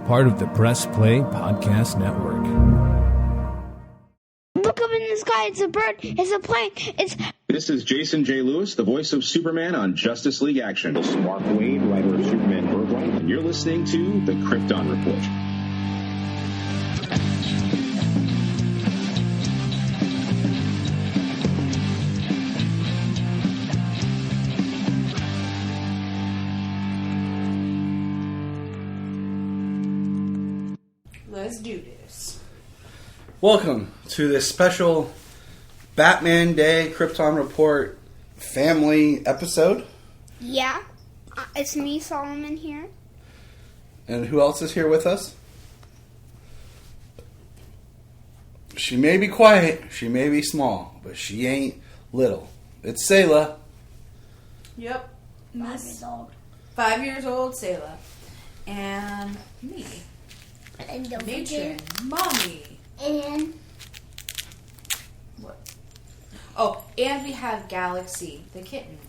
part of the Press Play Podcast Network. Look up in the sky, it's a bird, it's a plane, This is Jason J. Lewis, the voice of Superman on Justice League Action. This is Mark Wade, writer of Superman Birthright, and you're listening to the Krypton Report. Let's do this. Welcome to this special Batman Day Krypton Report family episode. Yeah, it's me, Solomon, here. And who else is here with us? She may be quiet, she may be small, but she ain't little. It's Selah. Yep. 5 years old. 5 years old, Selah. And me. And don't Matron. forget. Mommy. And What? Oh, and we have Galaxy, the kitten.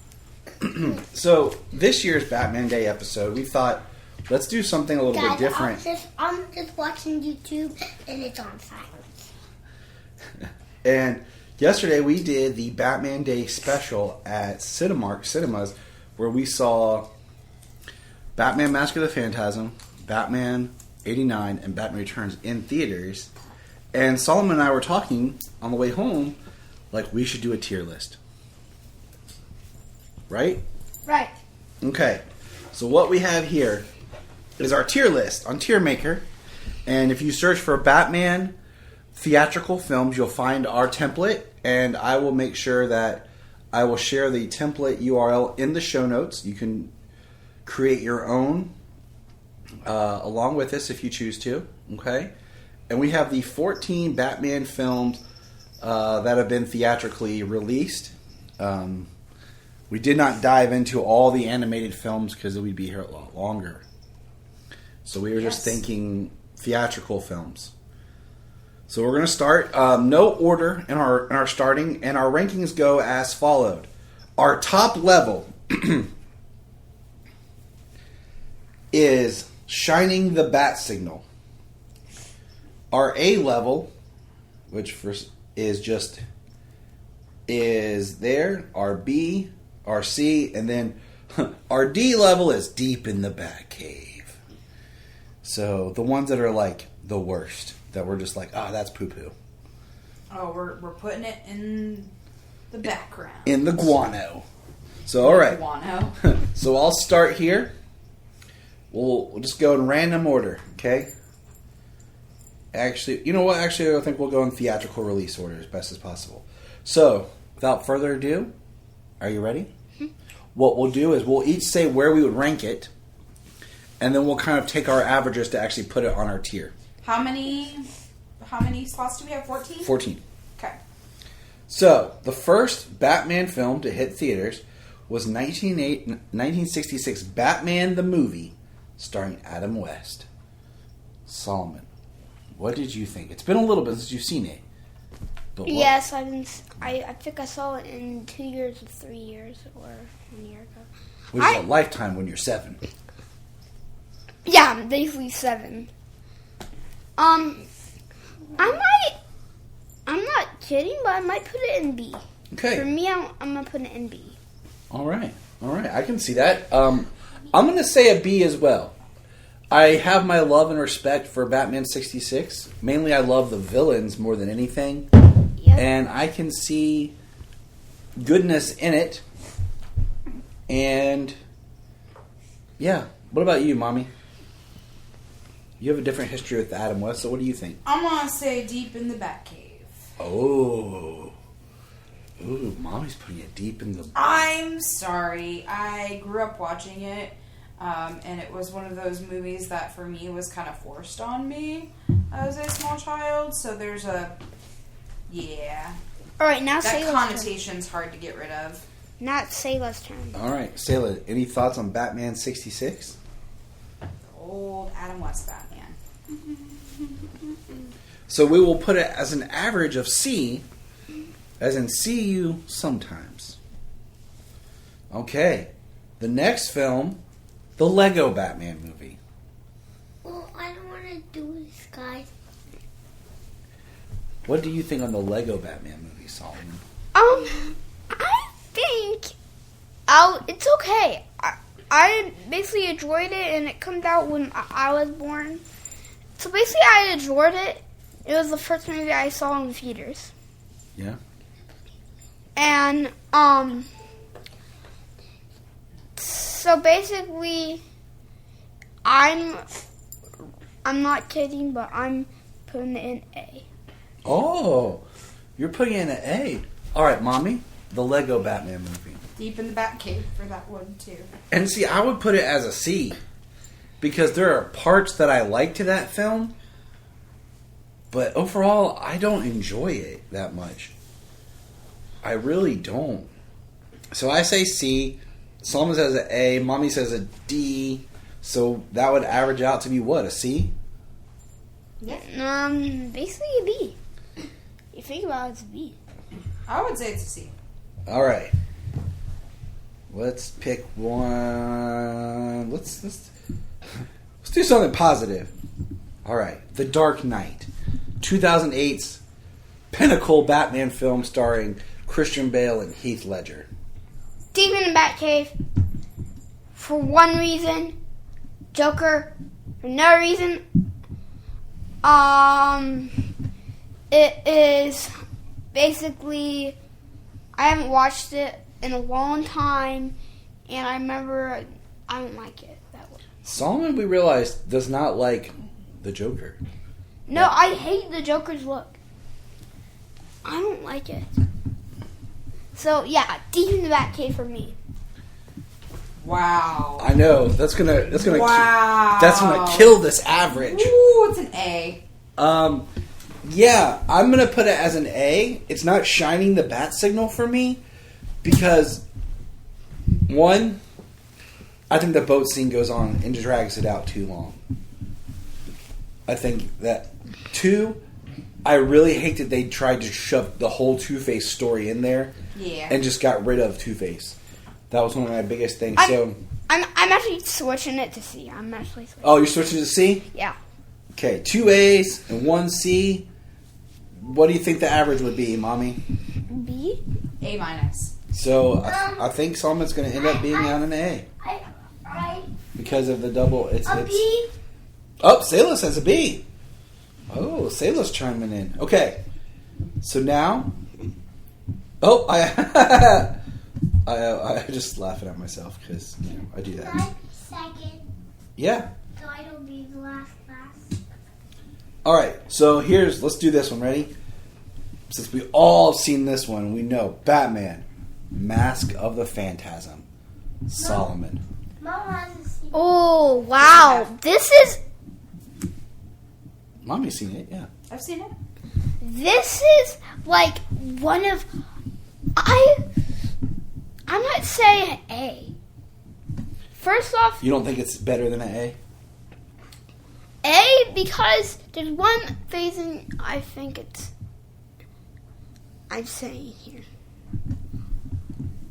So, this year's Batman Day episode, we thought, let's do something a little bit different. I'm just watching YouTube and it's on silence. And yesterday we did the Batman Day special at Cinemark Cinemas, where we saw Batman Mask of the Phantasm, Batman 89, and Batman Returns in theaters. And Solomon and I were talking on the way home, like we should do a tier list. Right? Right. Okay. So what we have here is our tier list on Tier Maker. And if you search for Batman theatrical films, you'll find our template. And I will make sure that I will share the template URL in the show notes. You can create your own along with this if you choose to. Okay? And we have the 14 Batman films that have been theatrically released. We did not dive into all the animated films because we'd be here a lot longer. So we were just thinking theatrical films. So we're going to start. No order in our starting, and our rankings go as followed. Our top level is Shining the Bat Signal. Our A level, which is there. Our B, our C, and then our D level is Deep in the Batcave. So the ones that are like the worst, that we're just like, that's poo-poo. Oh, we're putting it in the background. In the guano. So, all right. Guano. So I'll start here. We'll just go in random order, okay? Actually, you know what? Actually, I think we'll go in theatrical release order as best as possible. So, without further ado, are you ready? Mm-hmm. What we'll do is we'll each say where we would rank it, and then we'll kind of take our averages to actually put it on our tier. How many slots do we have? 14? 14. Okay. So, the first Batman film to hit theaters was 1966 Batman the Movie, starring Adam West. Solomon, what did you think? It's been a little bit since you've seen it. Yes, I think I saw it in 2 years or 3 years or 1 year ago. Which is a lifetime when you're 7. Yeah, I'm basically 7. I'm not kidding, but I might put it in B. Okay. For me, I'm gonna put it in B. All right. I can see that. I'm going to say a B as well. I have my love and respect for Batman 66. Mainly, I love the villains more than anything. Yep. And I can see goodness in it. And, yeah. What about you, Mommy? You have a different history with Adam West, so what do you think? I'm going to say Deep in the Batcave. Oh. Ooh, Mommy's putting it deep in the... I'm sorry. I grew up watching it, and it was one of those movies that for me was kind of forced on me as a small child, so there's a... Yeah. Alright, now that Selah's connotation's hard to get rid of. Not Selah's turn. All right, Selah, any thoughts on Batman 66? Old Adam West Batman. So we will put it as an average of C, as in see you sometimes. Okay. The next film, the Lego Batman movie. Well, I don't want to do this, guys? What do you think on the Lego Batman movie, Solomon? I think it's okay. I basically enjoyed it, and it comes out when I was born. So basically, I enjoyed it. It was the first movie I saw in theaters. Yeah. And so basically, I'm not kidding, but I'm putting it in A. Oh, you're putting it in an A. All right, Mommy, the Lego Batman movie. Deep in the Batcave for that one, too. And see, I would put it as a C. Because there are parts that I like to that film. But overall, I don't enjoy it that much. I really don't. So I say C. Solomon says an A. Mommy says a D. So that would average out to be what? A C? Yeah. Basically a B. You think about it, it's a B. I would say it's a C. All right. Let's pick one. Let's do something positive. All right. The Dark Knight. 2008's pinnacle Batman film starring Christian Bale and Heath Ledger. Deep in the Batcave. For one reason. Joker. For another reason. It is basically, I haven't watched it in a long time, and I remember I don't like it that way. Solomon, we realized, does not like the Joker. No, I hate the Joker's look. I don't like it. So yeah, Deep in the Batcave for me. Wow. I know that's gonna Wow. that's gonna kill this average. Ooh, it's an A. Yeah, I'm gonna put it as an A. It's not shining the bat signal for me because one, I think the boat scene goes on and drags it out too long. I think that two, I really hate that they tried to shove the whole Two-Face story in there, and just got rid of Two-Face. That was one of my biggest things. I'm actually switching it to C. I'm actually switching. Oh, you're switching to C? Yeah. Okay, 2 A's and 1 C. What do you think the average would be, Mommy? B? A minus. So I think Solomon's going to end up being on an A because of the double. It's B? Oh, Selah says a B. Oh, Selah's chiming in. Okay, so now. Oh, I just laughing at myself because I do that. Second. Yeah. So I don't be the last class. All right, so let's do this one. Ready? Since we all have seen this one, we know Batman, Mask of the Phantasm, Solomon. Mom hasn't seen it. Oh, wow. This is... Mommy's seen it, yeah. I've seen it. This is like one of... I'm not saying A. First off... You don't think it's better than an A? A, because there's one phasing I think I'm saying here.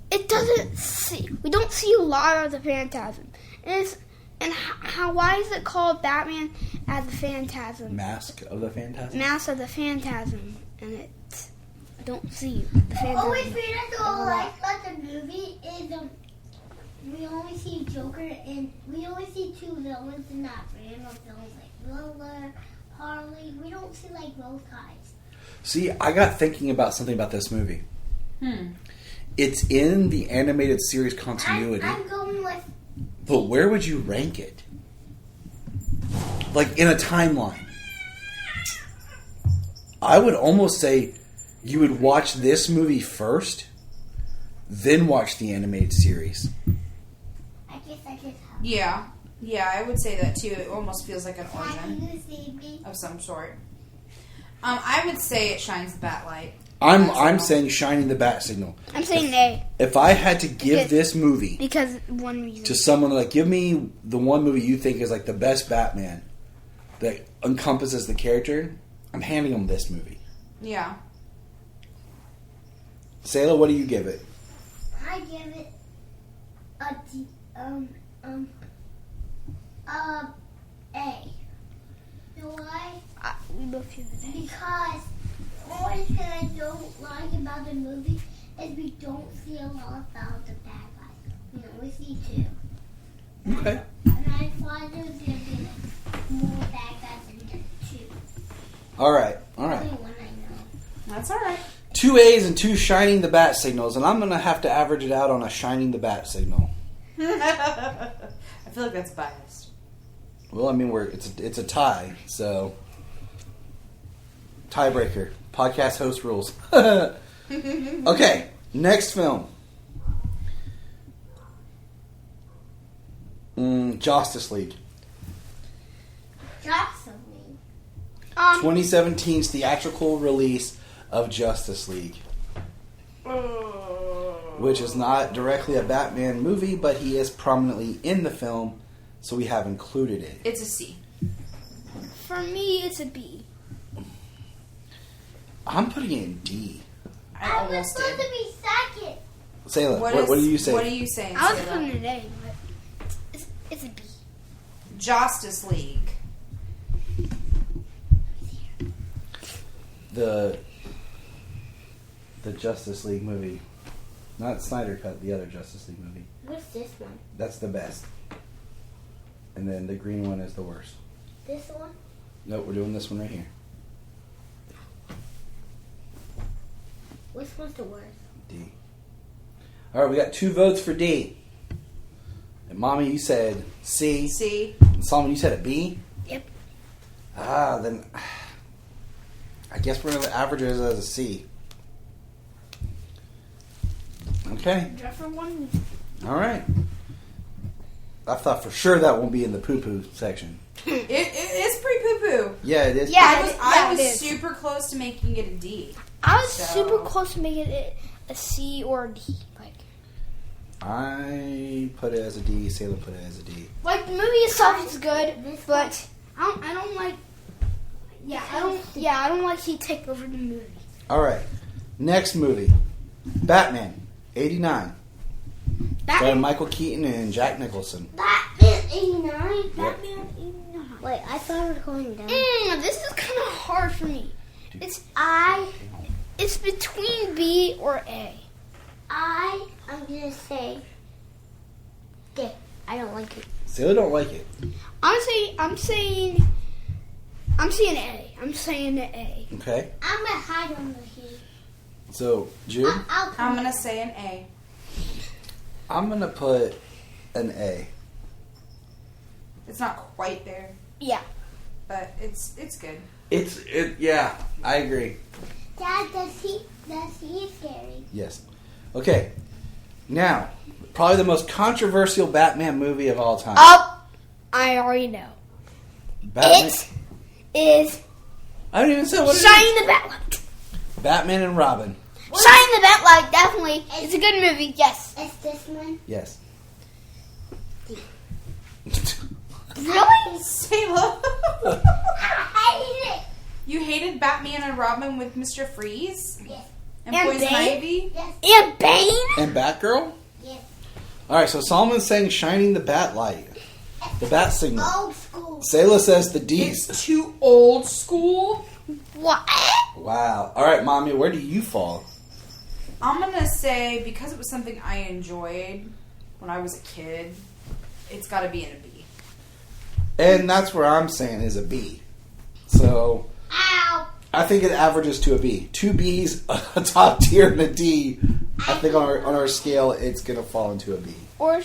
It doesn't see... We don't see a lot of the Phantasm. Why is it called Batman as the Phantasm? Mask of the Phantasm? Mask of the Phantasm. And I don't see the Phantasm. The only thing I don't like about the movie is we only see Joker and we only see two villains in that random films like Lola, Harley. We don't see like both guys. See, I got thinking about something about this movie. It's in the animated series continuity. I'm going with... But where would you rank it? Like in a timeline. I would almost say you would watch this movie first, then watch the animated series. I guess I just have... Yeah, I would say that too. It almost feels like an origin of some sort. I would say it shines the bat light. I'm saying shining the bat signal. I'm saying A. If I had to give this movie because one reason to someone, like, give me the one movie you think is like the best Batman that encompasses the character, I'm handing them this movie. Yeah. Selah, what do you give it? I give it a D, A. with you today. Because the only thing I don't like about the movie is we don't see a lot about the bad guys. We only see two. Okay. And I thought there was going to be more bad guys than just two. All right. Only one I know. That's all right. 2 A's and 2 shining the bat signals, and I'm going to have to average it out on a shining the bat signal. I feel like that's biased. Well, I mean, it's a tie, so tiebreaker. Podcast host rules. Okay, next film. Justice League. Justice League. 2017's theatrical release of Justice League. Which is not directly a Batman movie, but he is prominently in the film, so we have included it. It's a C. For me, it's a B. I'm putting it in D. I I was almost supposed did. to be second. Selah, what do you say? What are you saying, I was Selah? putting it A, but it's a B. Justice League. The Justice League movie. Not Snyder Cut, the other Justice League movie. What's this one? That's the best. And then the green one is the worst. This one? Nope, we're doing this one right here. Which one's the worst? D. Alright, we got 2 votes for D. And Mommy, you said C. C. And Solomon, you said a B? Yep. Then I guess we're going to average it as a C. Okay. Just for one. Alright. I thought for sure that won't be in the poo-poo section. It is pretty poo-poo. Yeah, it is. Yeah. I was it is. super close to making it a D. I was So- super close to making it a C or a D. I put it as a D. Selah put it as a D. Like the movie itself is good, but I don't like. Yeah, I don't like he take over the movie. Alright. Next movie. Batman. 89. Starring Michael Keaton and Jack Nicholson. Batman 89? Batman 89. Wait, I thought it was going down. This is kind of hard for me. It's between B or A. I'm gonna say D. I don't like it. Selah don't like it. I'm saying A. I'm saying A. Okay. I'm gonna hide on the heat. So, Jude? I'm going to say an A. I'm going to put an A. It's not quite there, Yeah. but it's good. Yeah, I agree. Dad, does he scary? Yes. Okay. Now, probably the most controversial Batman movie of all time. Oh, I already know. Batman. It is I don't even say what it Shining the Batlight. is. Batman and Robin. Shining the Batlight, definitely. It's a good movie, yes. It's this one. Yes. Really? Selah. I hate it. You hated Batman and Robin with Mr. Freeze? Yes. And And Poison Bane? Ivy? Yes. And Bane? And Batgirl? Yes. Alright, so Solomon's saying Shining the Bat Light. The Bat Signal. Old school. Selah says the D's. It's too old school. What? Wow. Alright, Mommy, where do you fall? I'm going to say, because it was something I enjoyed when I was a kid, it's got to be in a B. And that's where I'm saying is a B. So, Ow. I think it averages to a B. 2 B's, a top tier, and a D. I think on our scale, it's going to fall into a B. Or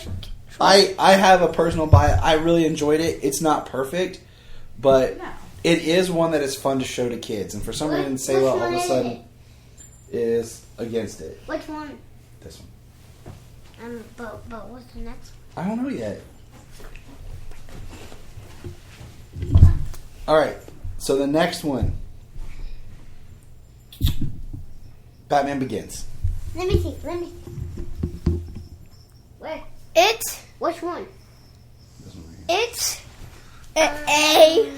I have a personal bias. I really enjoyed it. It's not perfect, but No. it is one that is fun to show to kids. And for some reason, Selah all of a sudden is against it. Which one? This one. But what's the next I don't know yet. All right. So the next one, Batman Begins. one? Let me see. Where? which one? This one right here. It's an A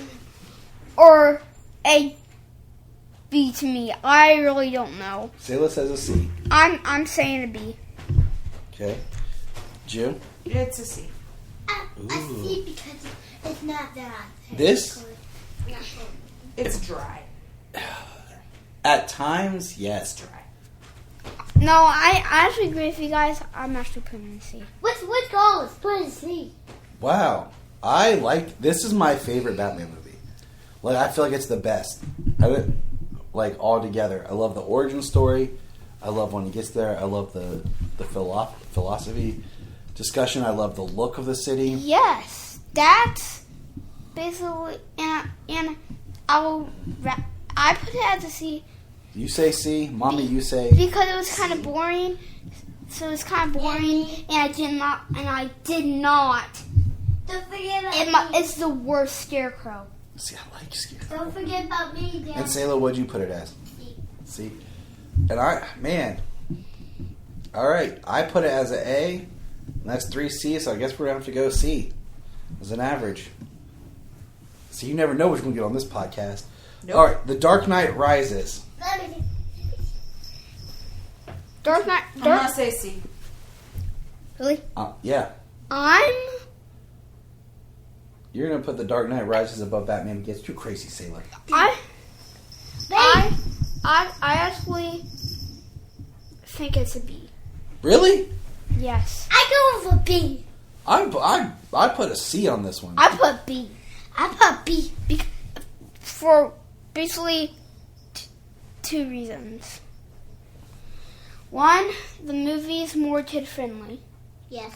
or a B to me. I really don't know. Selah says a C. I'm saying a B. Okay. Jill? It's a C. I see because it's not that. This? Not It's dry. At times, yes. Dry. No, I actually agree with you guys. I'm actually putting it in C. What goes? Put in C. Wow. This is my favorite Batman movie. Like, I feel like it's the best. Like, all together. I love the origin story. I love when he gets there. I love the philosophy discussion. I love the look of the city. Yes, that's basically, and I put it as a C. You say C, Mommy. You say because it was kind of boring. So it was kind of boring, and I did not. Don't forget about me. It's the worst Scarecrow. See, I like Scare. Don't forget about me, Dad. And Selah, what'd you put it as? C. C. And all right, I put it as an A. And that's 3 C, so I guess we're gonna have to go C as an average. So you never know what you're gonna get on this podcast. Nope. All right, The Dark Knight Rises. Dark Knight. I'm gonna say C. Really? Yeah. You're gonna put The Dark Knight Rises above Batman Begins. Too crazy, Selah. I actually think it's a B. Really? Yes. I go with a B. I put a C on this one. I put B. I put B. For basically 2 reasons. One, the movie is more kid friendly, Yes.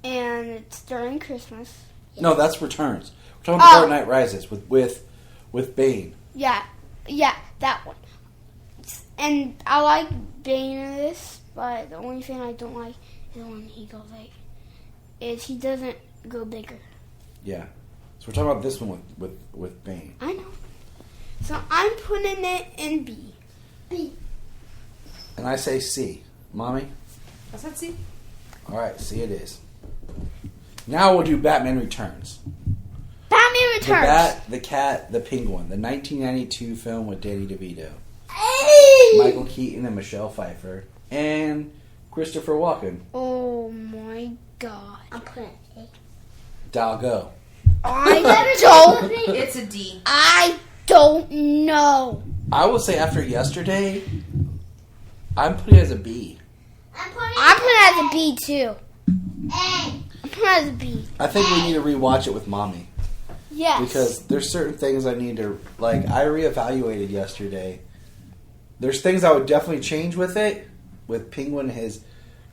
and it's during Christmas. No, that's Returns. We're talking about The Dark Knight Rises with Bane. Yeah, that one. And I like Bane in this, but the only thing I don't like is when he goes he doesn't go bigger. Yeah. So we're talking about this one with Bane. I know. So I'm putting it in B. B. And I say C. Mommy? I said C. All right, C it is. Now we'll do Batman Returns. Batman Returns. The Bat, the Cat, the Penguin. The 1992 film with Danny DeVito. Hey! Michael Keaton and Michelle Pfeiffer. And Christopher Walken. Oh my God. I'm putting A. Dal go. It's a D. I don't know. I will say after yesterday, I'm putting it as a B. I'm putting it as a B too. A. I'm putting it as a B. I think we need to rewatch it with Mommy. Yes. Because there's certain things I need to, like, I reevaluated yesterday. There's things I would definitely change with it, with Penguin, his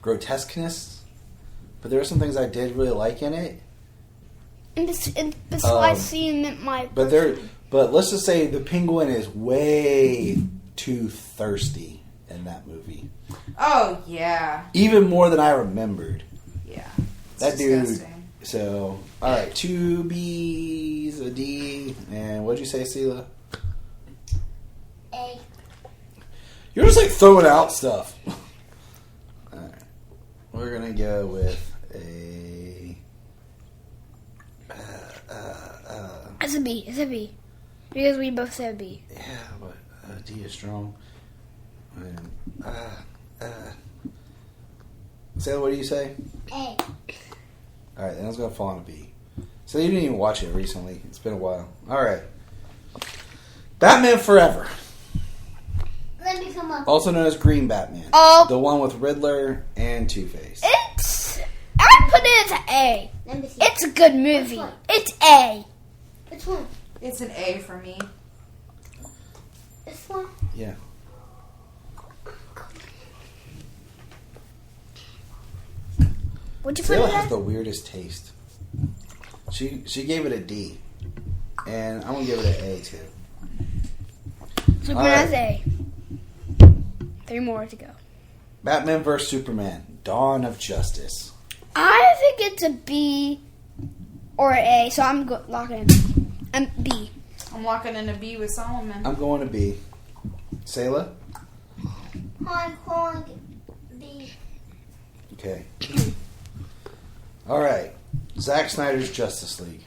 grotesqueness. But there are some things I did really like in it. And besides seeing my... But let's just say the Penguin is way too thirsty in that movie. Oh, yeah. Even more than I remembered. Yeah. That disgusting. dude. So, all right, 2 B's, a D, and what'd you say, Selah? A. You're just like throwing out stuff. All right, we're gonna go with a. It's a B. It's a B. Because we both said B. Yeah, but D is strong. And Selah, what do you say? A. All right, then I was gonna fall on a B. So you didn't even watch it recently. It's been a while. All right, Batman Forever, Let me come up. also known as Green Batman, Oh. the one with Riddler and Two-Face. I put it as an A. Let me see. It's a good movie. Which one? It's A. Which one? It's an A for me. This one? Yeah. What'd you put Selah it has as? the weirdest taste. She gave it a D, and I'm gonna give it an A too. So All put it right. as A. 3 more to go. Batman vs Superman: Dawn of Justice. I think it's a B or A, so I'm locking it in. B. I'm locking in a B with Solomon. I'm going to B. Selah? Hong Kong. B. Okay. All right. Zack Snyder's Justice League.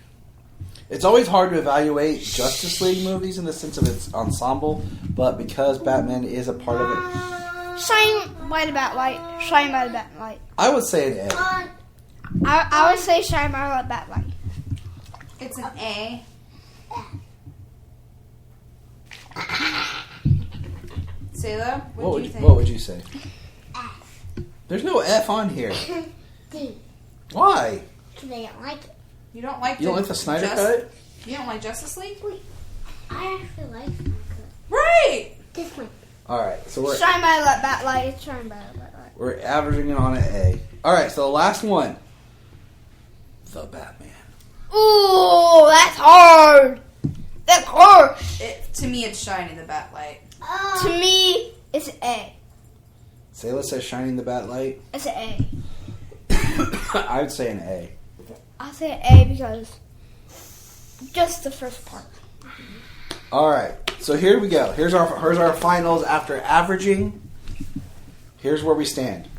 It's always hard to evaluate Justice League movies in the sense of its ensemble, but because Batman is a part of it, Shine by the Batlight. Shine by the Batlight. I would say an A. I would say Shine by the Batlight. It's an A. Selah, what do you think? What would you say? F. There's no F on here. D. Why? Because I don't like it. You don't like the Snyder Cut? You don't like Justice League? Wait, I actually like Snyder Cut. Right! This one. Alright, so we're Shine by that light. Shine by that light. we're averaging it on an A. Alright, so the last one. The Batman. Ooh, that's hard. That's hard. To me, it's Shiny the Batlight. To me, it's an A. Selah says Shining the Batlight. It's an A. I would say an A. I'll say an A because just the first part. Alright, so here we go. Here's our finals after averaging. Here's where we stand.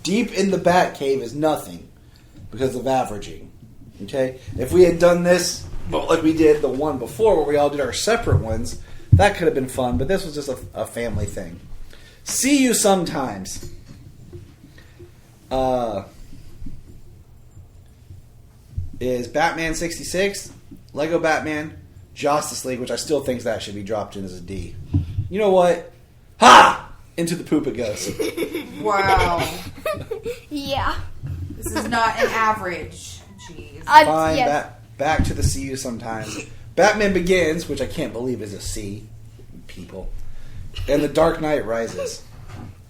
Deep in the Bat Cave is nothing because of averaging. Okay? If we had done this like we did the one before where we all did our separate ones, that could have been fun, but this was just a family thing. See You Sometimes. Is Batman 66, Lego Batman, Justice League, which I still think that should be dropped in as a D. You know what? Ha! Into the poop it goes. Wow. Yeah. This is not an average. Jeez. Fine, Yes. back to the See You Sometimes. Batman Begins, which I can't believe is a C, people. And The Dark Knight Rises.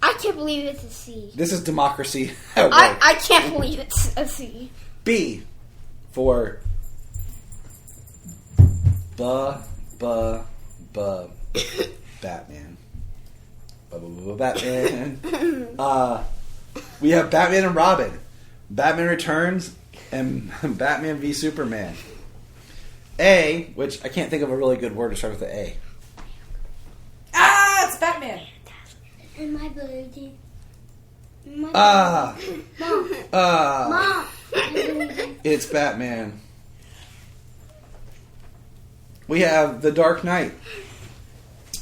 I can't believe it's a C. This is democracy at work. I can't believe it's a C. B for Batman. Batman. We have Batman and Robin, Batman Returns, and Batman v Superman. A, which I can't think of a really good word to start with the A. Ah, it's Batman. And my ability. Mom. It's Batman. We have The Dark Knight,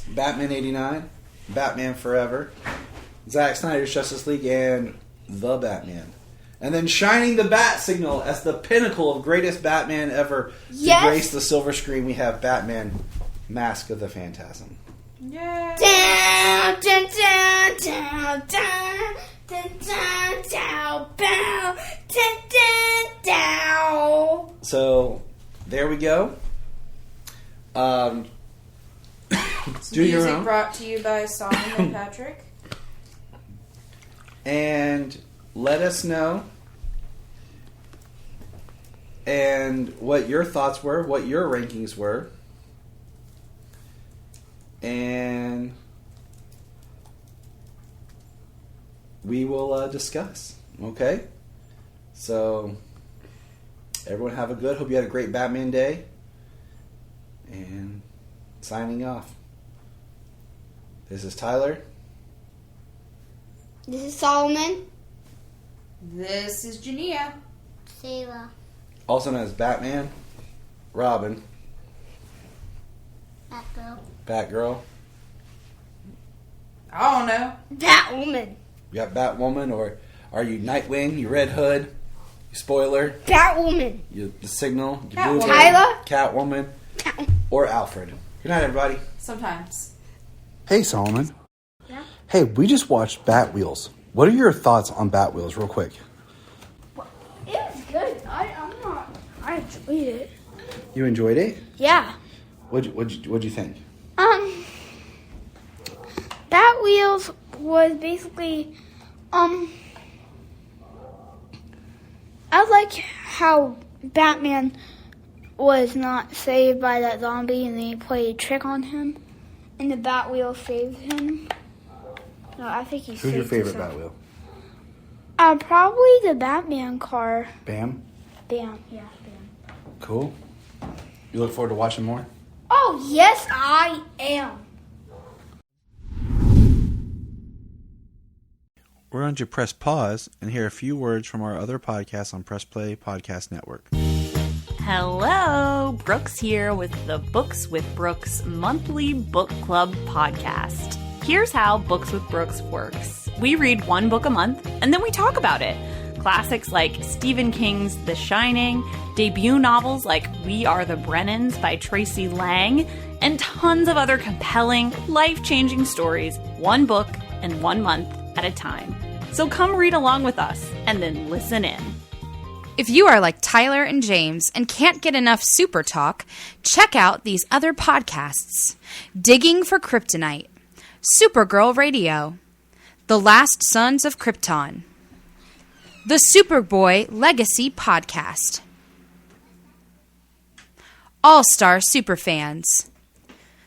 Batman 89, Batman Forever, Zack Snyder's Justice League, and The Batman. And then shining the bat signal as the pinnacle of greatest Batman ever to grace the silver screen, we have Batman Mask of the Phantasm. Yay. Down, down, down, down, down, down, down, down, down, down, down. So, there we go. Do your Music own. brought to you by Solomon and Patrick. And let us know and what your thoughts were, what your rankings were. And we will discuss. Okay? So, everyone have a good, hope you had a great Batman day. And signing off. This is Tyler. This is Solomon. This is Junia. Selah. Also known as Batman, Robin, Batgirl. I don't know. Batwoman. You got Batwoman, or are you Nightwing, you Red Hood, you Spoiler, Batwoman. you the Signal, you Catwoman. Blue Tyler. Catwoman, or Alfred. Good night, everybody. Sometimes. Hey, Solomon. Yeah? Hey, we just watched Bat Wheels. What are your thoughts on Bat Wheels, real quick? It was good. I enjoyed it. You enjoyed it? Yeah. What'd you think? Bat Wheels was basically, I like how Batman was not saved by that zombie and they played a trick on him, and the Bat Wheel saved him. No, I think he Who's saved your favorite himself. Bat Wheel? Probably the Batman car. Bam? Bam, yeah, Bam. Cool. You look forward to watching more? Oh, yes, I am. We're going to press pause and hear a few words from our other podcasts on Press Play Podcast Network. Hello, Brooks here with the Books with Brooks monthly book club podcast. Here's how Books with Brooks works. We read one book a month and then we talk about it. Classics like Stephen King's The Shining, debut novels like We Are the Brennans by Tracy Lang, and tons of other compelling, life-changing stories, one book and 1 month at a time. So come read along with us and then listen in. If you are like Tyler and James and can't get enough super talk, check out these other podcasts. Digging for Kryptonite, Supergirl Radio, The Last Sons of Krypton, the Superboy Legacy Podcast, All-Star Superfans,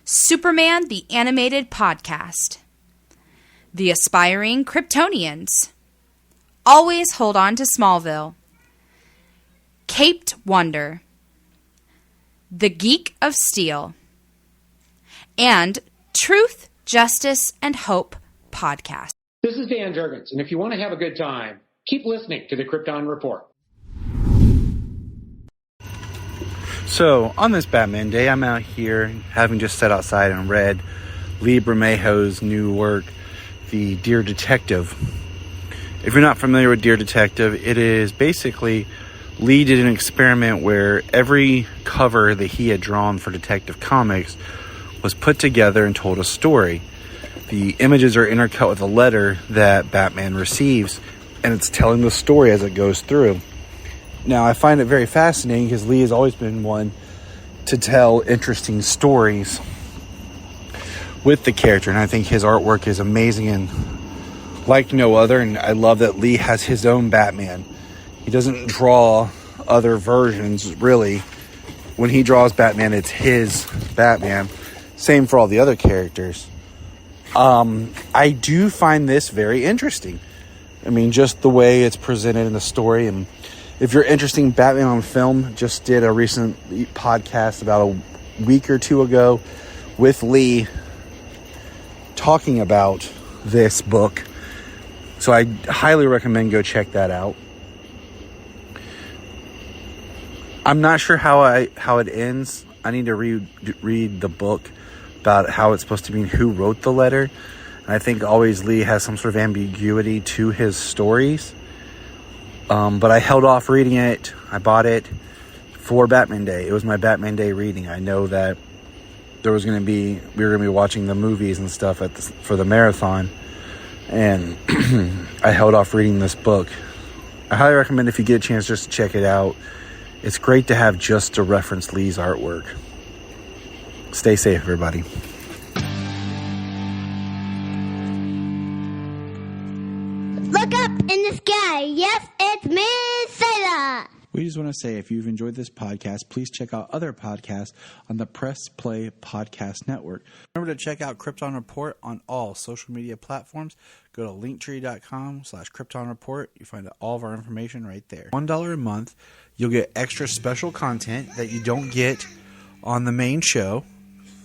Superman the Animated Podcast, The Aspiring Kryptonians, Always Hold On to Smallville, Caped Wonder, The Geek of Steel, and Truth, Justice, and Hope podcast. This is Dan Jurgens, and if you want to have a good time, keep listening to the Krypton Report. So, on this Batman Day, I'm out here having just sat outside and read Lee Bermejo's new work, The Dear Detective. If you're not familiar with Dear Detective, it is basically Lee did an experiment where every cover that he had drawn for Detective Comics was put together and told a story. The images are intercut with a letter that Batman receives, and it's telling the story as it goes through. Now, I find it very fascinating because Lee has always been one to tell interesting stories with the character, and I think his artwork is amazing and like no other, and I love that Lee has his own Batman. He doesn't draw other versions, really. When he draws Batman, it's his Batman. Same for all the other characters. I do find this very interesting. I mean, just the way it's presented in the story. And if you're interested in Batman on film, just did a recent podcast about a week or two ago with Lee talking about this book. So I highly recommend go check that out. I'm not sure how it ends. I need to read the book about how it's supposed to be and who wrote the letter. And I think always Lee has some sort of ambiguity to his stories. But I held off reading it. I bought it for Batman Day. It was my Batman Day reading. I know that we were going to be watching the movies and stuff for the marathon. And I held off reading this book. I highly recommend if you get a chance just to check it out. It's great to have just to reference Lee's artwork. Stay safe, everybody. Look up in the sky. Yes, it's me, Selah. We just want to say if you've enjoyed this podcast, please check out other podcasts on the Press Play Podcast Network. Remember to check out Krypton Report on all social media platforms. Go to linktree.com/Krypton Report. You find all of our information right there. $1 a month, you'll get extra special content that you don't get on the main show,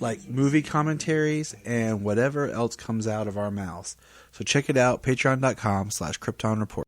like movie commentaries and whatever else comes out of our mouths. So check it out, patreon.com/Krypton Report.